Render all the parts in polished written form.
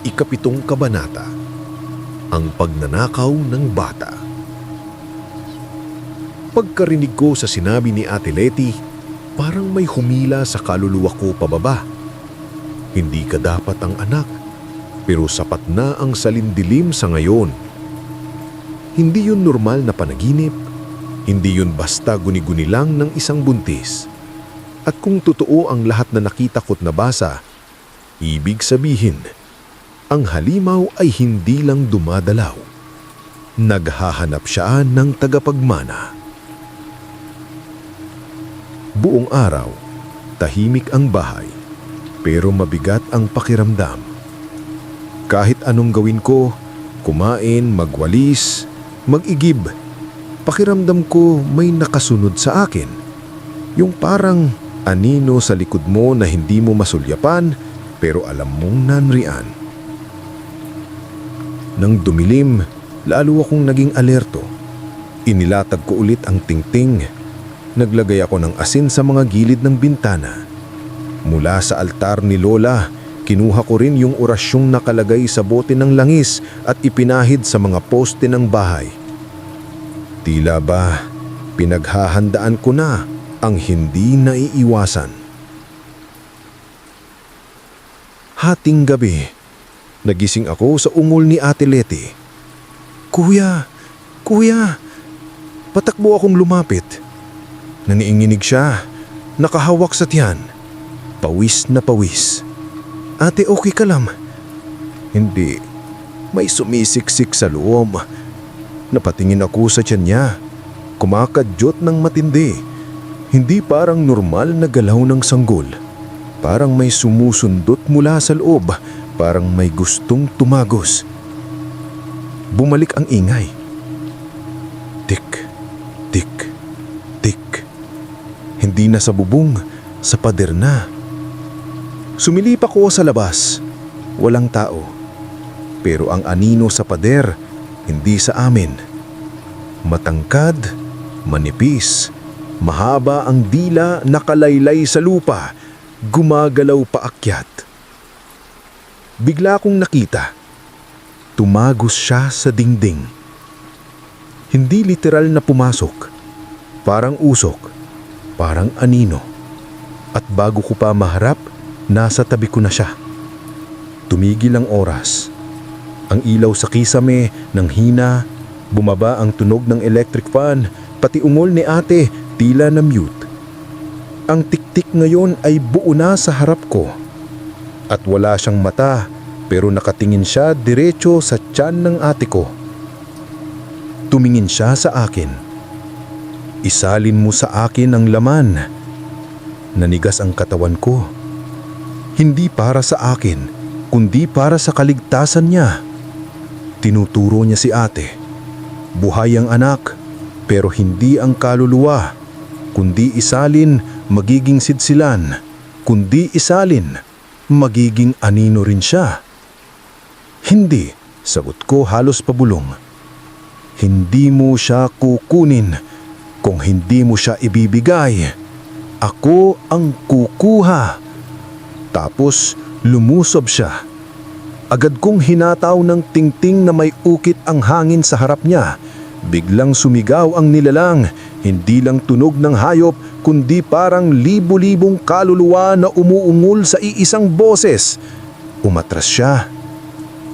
Ikapitong kabanata, ang pagnanakaw ng bata. Pagkarinig ko sa sinabi ni Ate Letty, parang may humila sa kaluluwa ko pababa. Hindi ka dapat ang anak, pero sapat na ang salindilim sa ngayon. Hindi yun normal na panaginip, hindi yun basta guni-guni lang ng isang buntis. At kung totoo ang lahat na nakita ko't nabasa, ibig sabihin, ang halimaw ay hindi lang dumadalaw. Naghahanap siya ng tagapagmana. Buong araw, tahimik ang bahay, pero mabigat ang pakiramdam. Kahit anong gawin ko, kumain, magwalis, mag-igib, pakiramdam ko may nakasunod sa akin. Yung parang anino sa likod mo na hindi mo masulyapan, pero alam mong nanriyan. Nang dumilim, lalo akong naging alerto. Inilatag ko ulit ang tingting. Naglagay ako ng asin sa mga gilid ng bintana. Mula sa altar ni Lola, kinuha ko rin yung orasyong nakalagay sa bote ng langis at ipinahid sa mga poste ng bahay. Tila ba pinaghahandaan ko na ang hindi naiiwasan. Hating gabi, nagising ako sa ungol ni Ate Letty. Kuya, patakbo akong lumapit. Naniinginig siya, nakahawak sa tiyan. Pawis na pawis. Ate, okay ka lang? Hindi, may sumisiksik sa loob. Napatingin ako sa tiyan niya. Kumakadyot ng matindi. Hindi parang normal na galaw ng sanggol. Parang may sumusundot mula sa loob. Parang may gustong tumagos. Bumalik ang ingay. Tik, tik, tik. Hindi na sa bubong, sa pader na. Sumilip ako sa labas. Walang tao. Pero ang anino sa pader, hindi sa amin. Matangkad, manipis, mahaba ang dila nakalaylay sa lupa, gumagalaw paakyat. Bigla kong nakita. Tumagos siya sa dingding. Hindi literal na pumasok. Parang usok. Parang anino. At bago ko pa maharap, nasa tabi ko na siya. Tumigil ang oras. Ang ilaw sa kisame ng hina, bumaba ang tunog ng electric fan, pati ungol ni ate tila na mute. Ang tiktik ngayon ay buo na sa harap ko. At wala siyang mata, pero nakatingin siya diretso sa tiyan ng ate ko. Tumingin siya sa akin. Isalin mo sa akin ang laman. Nanigas ang katawan ko. Hindi para sa akin, kundi para sa kaligtasan niya. Tinuturo niya si ate. Buhay ang anak, pero hindi ang kaluluwa. Kundi isalin, magiging sidsilan. Kundi isalin, magiging anino rin siya. Hindi, sagot ko halos pabulong. Hindi mo siya kukunin. Kung hindi mo siya ibibigay, ako ang kukuha. Tapos lumusob siya. Agad kong hinataw ng tingting na may ukit ang hangin sa harap niya. Biglang sumigaw ang nilalang, hindi lang tunog ng hayop, kundi parang libo-libong kaluluwa na umuungol sa iisang boses. Umatras siya.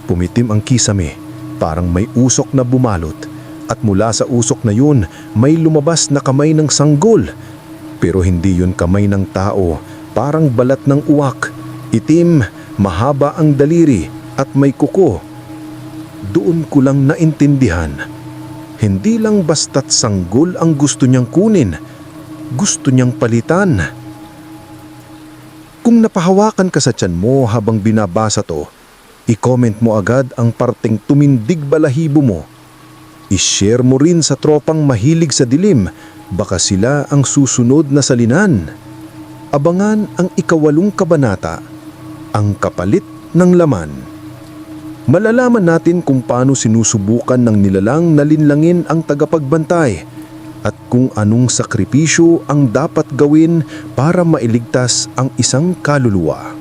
Pumitim ang kisame, parang may usok na bumalot. At mula sa usok na yun, may lumabas na kamay ng sanggol. Pero hindi yun kamay ng tao, parang balat ng uwak. Itim, mahaba ang daliri at may kuko. Doon ko lang naintindihan. Hindi lang basta't sanggol ang gusto niyang kunin. Gusto niyang palitan. Kung napahawakan ka sa tiyan mo habang binabasa to, i-comment mo agad ang parteng tumindig balahibo mo. I-share mo rin sa tropang mahilig sa dilim, baka sila ang susunod na salinan. Abangan ang 8 kabanata, ang kapalit ng laman. Malalaman natin kung paano sinusubukan ng nilalang na linlangin ang tagapagbantay at kung anong sakripisyo ang dapat gawin para mailigtas ang isang kaluluwa.